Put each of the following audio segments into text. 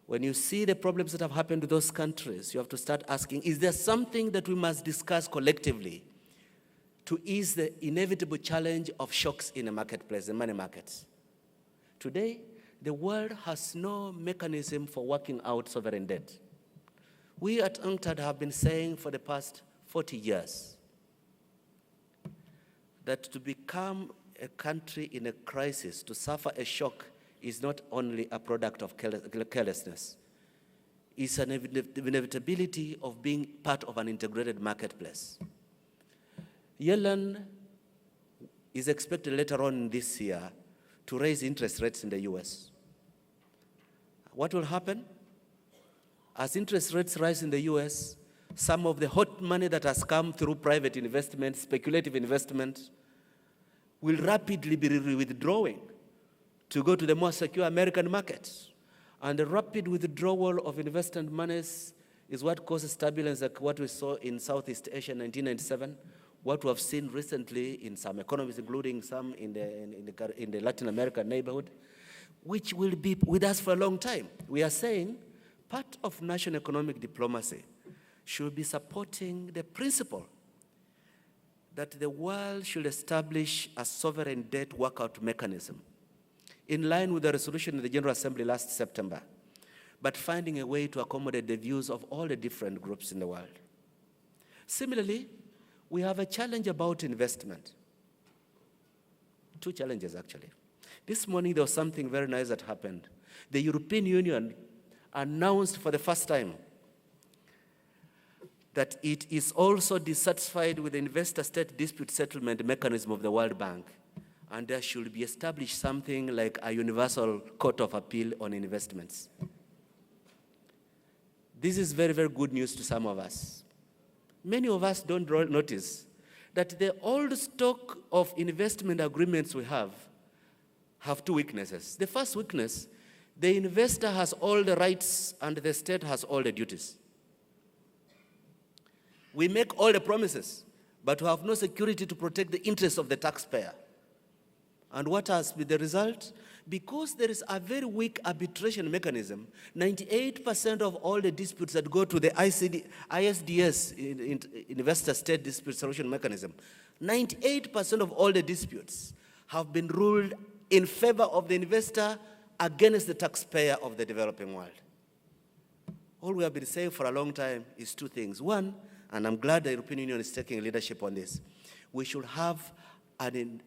When you see the problems that have happened to those countries, you have to start asking, is there something that we must discuss collectively to ease the inevitable challenge of shocks in the marketplace, the money markets? Today, the world has no mechanism for working out sovereign debt. We at UNCTAD have been saying for the past 40 years that to become a country in a crisis, to suffer a shock, is not only a product of carelessness. It's an inevitability of being part of an integrated marketplace. Yellen is expected later on this year to raise interest rates in the US. What will happen? As interest rates rise in the US, some of the hot money that has come through private investment, speculative investment, will rapidly be withdrawing to go to the more secure American markets. And the rapid withdrawal of investment monies is what causes turbulence like what we saw in Southeast Asia in 1997, what we have seen recently in some economies, including some in the Latin American neighborhood, which will be with us for a long time. We are saying part of national economic diplomacy should be supporting the principle that the world should establish a sovereign debt workout mechanism in line with the resolution in the General Assembly last September, but finding a way to accommodate the views of all the different groups in the world. Similarly, we have a challenge about investment. Two challenges, actually. This morning, there was something very nice that happened. The European Union announced for the first time that it is also dissatisfied with the investor-state dispute settlement mechanism of the World Bank, and there should be established something like a universal court of appeal on investments. This is very, very good news to some of us. Many of us don't notice that the old stock of investment agreements we have two weaknesses. The first weakness, the investor has all the rights and the state has all the duties. We make all the promises, but we have no security to protect the interests of the taxpayer. And what has been the result? Because there is a very weak arbitration mechanism, 98% of all the disputes that go to the ISDS, Investor-State Dispute Solution Mechanism, 98% of all the disputes have been ruled in favor of the investor against the taxpayer of the developing world. All we have been saying for a long time is two things. One, and I'm glad the European Union is taking leadership on this, we should have an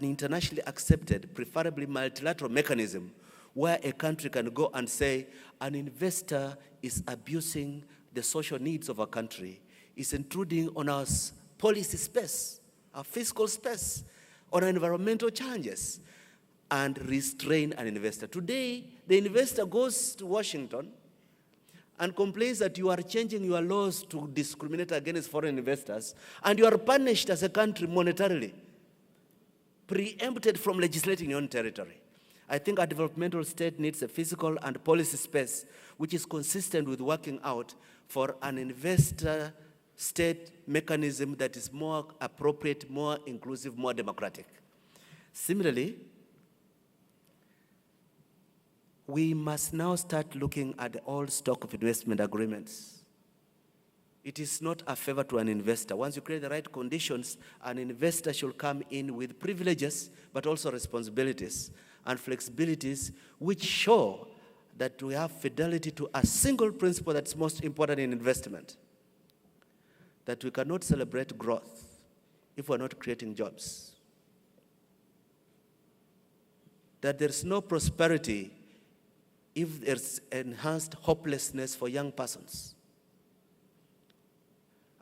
internationally accepted, preferably multilateral mechanism where a country can go and say an investor is abusing the social needs of a country, is intruding on our policy space, our fiscal space, on our environmental challenges, and restrain an investor. Today, the investor goes to Washington and complains that you are changing your laws to discriminate against foreign investors, and you are punished as a country monetarily, preempted from legislating your own territory. I think our developmental state needs a physical and policy space which is consistent with working out for an investor-state mechanism that is more appropriate, more inclusive, more democratic. Similarly, we must now start looking at the old stock of investment agreements. It is not a favor to an investor. Once you create the right conditions, an investor should come in with privileges, but also responsibilities and flexibilities, which show that we have fidelity to a single principle that's most important in investment, that we cannot celebrate growth if we're not creating jobs, that there's no prosperity if there's enhanced hopelessness for young persons,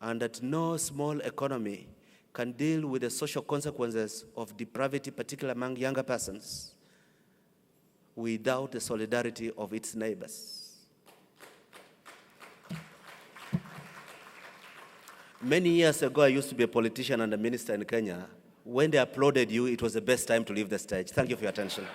and that no small economy can deal with the social consequences of depravity, particularly among younger persons, without the solidarity of its neighbors. Many years ago, I used to be a politician and a minister in Kenya. When they applauded you, it was the best time to leave the stage. Thank you for your attention.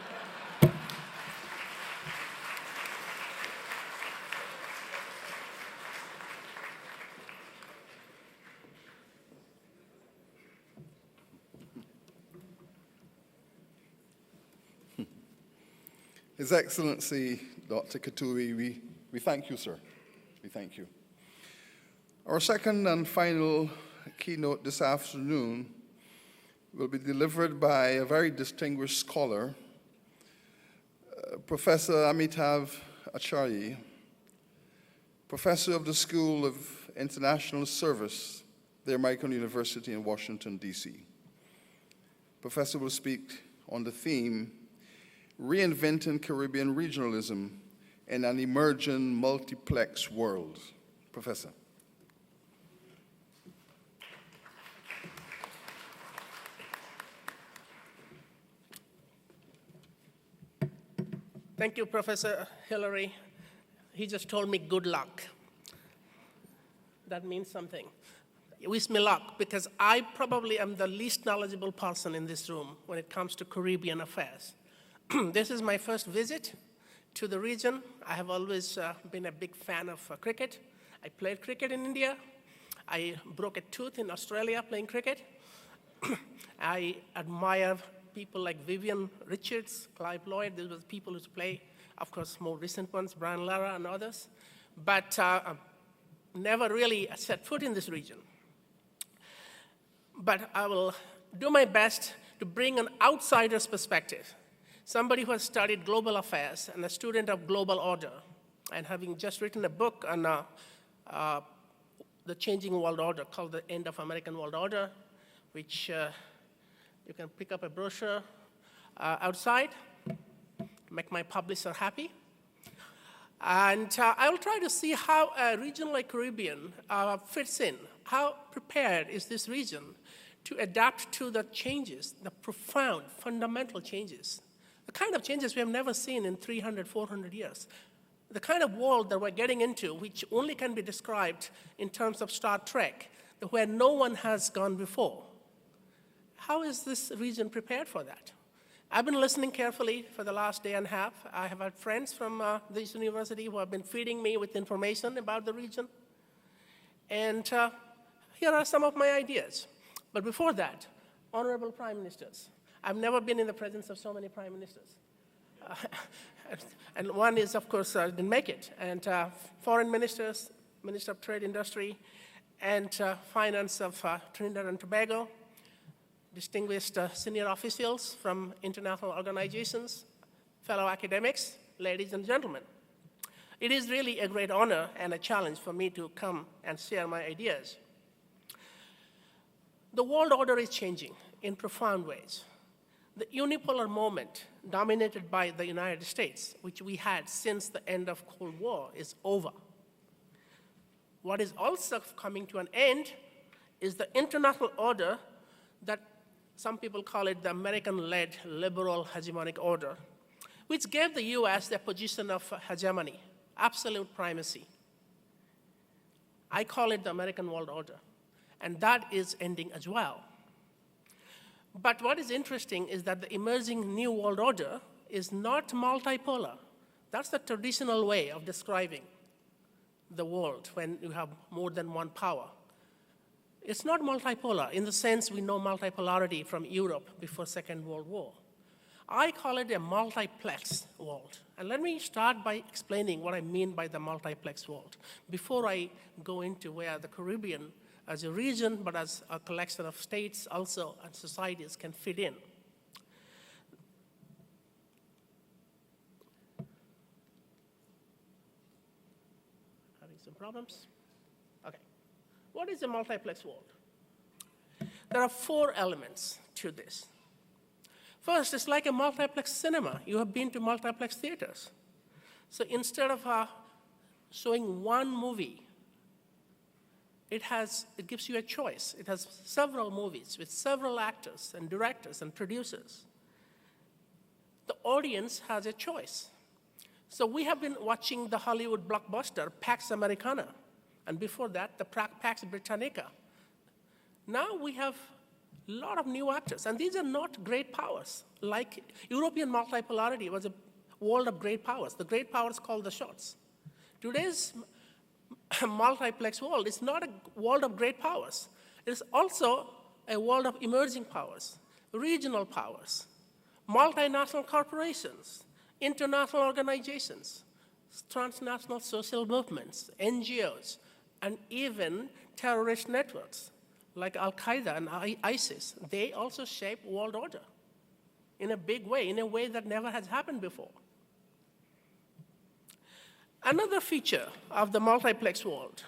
His Excellency Dr. Katuri, we thank you, sir. We thank you. Our second and final keynote this afternoon will be delivered by a very distinguished scholar, Professor Amitav Acharya, professor of the School of International Service, the American University in Washington, D.C. Professor will speak on the theme, Reinventing Caribbean Regionalism in an Emerging Multiplex World. Professor. Thank you, Professor Hillary. He just told me good luck. That means something. Wish me luck, because I probably am the least knowledgeable person in this room when it comes to Caribbean affairs. This is my first visit to the region. I have always been a big fan of cricket. I played cricket in India. I broke a tooth in Australia playing cricket. I admire people like Vivian Richards, Clive Lloyd. These were the people who play, of course, more recent ones, Brian Lara and others. But never really set foot in this region. But I will do my best to bring an outsider's perspective, somebody who has studied global affairs and a student of global order, and having just written a book on the changing world order called The End of American World Order, which you can pick up a brochure outside, make my publisher happy. And I will try to see how a region like Caribbean fits in. How prepared is this region to adapt to the changes, the profound, fundamental changes, the kind of changes we have never seen in 300, 400 years, the kind of world that we're getting into, which only can be described in terms of Star Trek, where no one has gone before. How is this region prepared for that? I've been listening carefully for the last day and a half. I have had friends from this university who have been feeding me with information about the region. And here are some of my ideas. But before that, honorable prime ministers. I've never been in the presence of so many prime ministers. And one is, of course, didn't make it. And foreign ministers, Minister of Trade Industry, and finance of Trinidad and Tobago, distinguished senior officials from international organizations, fellow academics, ladies and gentlemen. It is really a great honor and a challenge for me to come and share my ideas. The world order is changing in profound ways. The unipolar moment dominated by the United States, which we had since the end of Cold War, is over. What is also coming to an end is the international order that some people call it the American-led liberal hegemonic order, which gave the US the position of hegemony, absolute primacy. I call it the American world order, and that is ending as well. But what is interesting is that the emerging new world order is not multipolar. That's the traditional way of describing the world when you have more than one power. It's not multipolar in the sense we know multipolarity from Europe before Second World War. I call it a multiplex world. And let me start by explaining what I mean by the multiplex world before I go into where the Caribbean as a region, but as a collection of states also and societies can fit in. Having some problems? Okay. What is a multiplex world? There are 4 elements to this. First, it's like a multiplex cinema. You have been to multiplex theaters. So instead of showing one movie, it gives you a choice. It has several movies with several actors and directors and producers. The audience has a choice. So we have been watching the Hollywood blockbuster Pax Americana, and before that, the Pax Britannica. Now we have a lot of new actors, and these are not great powers. Like European multipolarity was a world of great powers. The great powers called the shots. Today's multiplex world is not a world of great powers. It is also a world of emerging powers, regional powers, multinational corporations, international organizations, transnational social movements, NGOs, and even terrorist networks like Al-Qaeda and ISIS. They also shape world order in a big way, in a way that never has happened before. Another feature of the multiplex world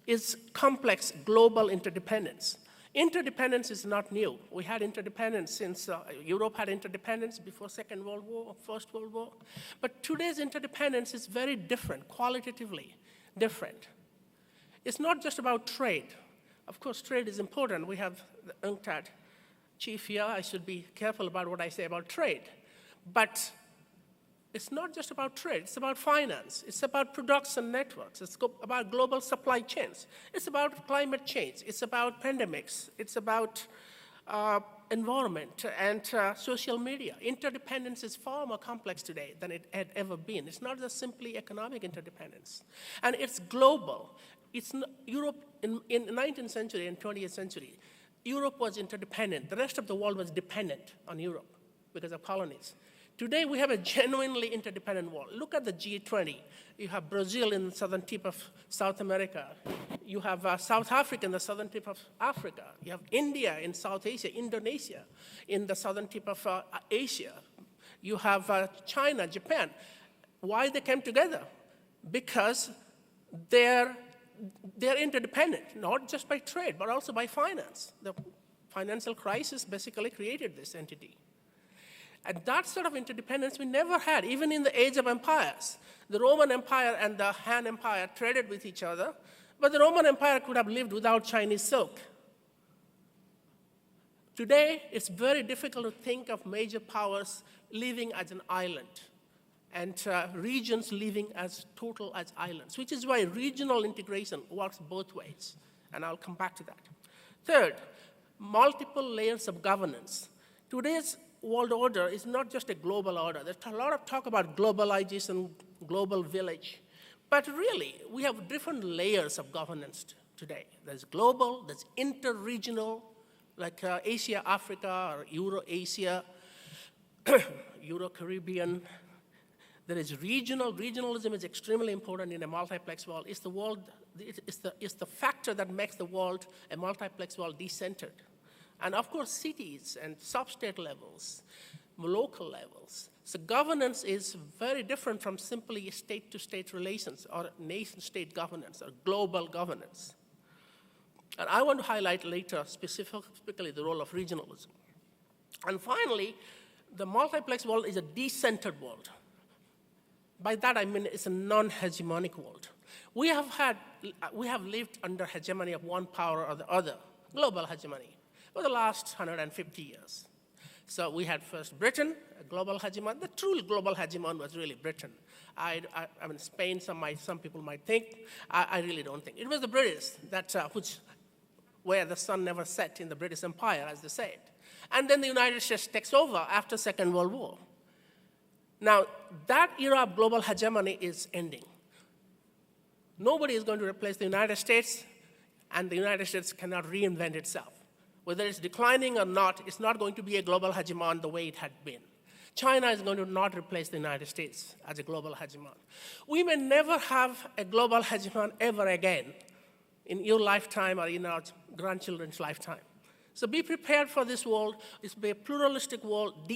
is complex global interdependence. Interdependence is not new. We had interdependence since Europe had interdependence before Second World War, First World War. But today's interdependence is very different, qualitatively different. It's not just about trade. Of course, trade is important. We have the UNCTAD chief here. I should be careful about what I say about trade. But it's not just about trade. It's about finance. It's about production networks. It's about global supply chains. It's about climate change. It's about pandemics. It's about environment and social media. Interdependence is far more complex today than it had ever been. It's not just simply economic interdependence. And it's global. It's not, Europe, in the 19th century and 20th century, Europe was interdependent. The rest of the world was dependent on Europe because of colonies. Today, we have a genuinely interdependent world. Look at the G20. You have Brazil in the southern tip of South America. You have South Africa in the southern tip of Africa. You have India in South Asia, Indonesia in the southern tip of Asia. You have China, Japan. Why they came together? Because they're interdependent, not just by trade, but also by finance. The financial crisis basically created this entity. And that sort of interdependence we never had, even in the age of empires. The Roman Empire and the Han Empire traded with each other, but the Roman Empire could have lived without Chinese silk. Today, it's very difficult to think of major powers living as an island and regions living as total as islands, which is why regional integration works both ways, and I'll come back to that. Third, multiple layers of governance. Today's world order is not just a global order. There's a lot of talk about globalization, global village. But really, we have different layers of governance today. There's global, there's inter-regional, like Asia, Africa, or Euro-Asia, Euro-Caribbean. There is regional. Regionalism is extremely important in a multiplex world. It's the factor that makes the world, a multiplex world, decentered. And of course, cities and sub-state levels, local levels. So governance is very different from simply state-to-state relations or nation-state governance or global governance. And I want to highlight later specifically the role of regionalism. And finally, the multiplex world is a decentered world. By that I mean it's a non-hegemonic world. We have lived under hegemony of one power or the other, global hegemony, for the last 150 years. So we had first Britain, a global hegemon. The true global hegemon was really Britain. I mean, Spain, some people might think. I really don't think. It was the British that, where the sun never set in the British Empire, as they said. And then the United States takes over after Second World War. Now, that era of global hegemony is ending. Nobody is going to replace the United States, and the United States cannot reinvent itself. Whether it's declining or not, it's not going to be a global hegemon the way it had been. China is going to not replace the United States as a global hegemon. We may never have a global hegemon ever again in your lifetime or in our grandchildren's lifetime. So be prepared for this world. It's be a pluralistic world.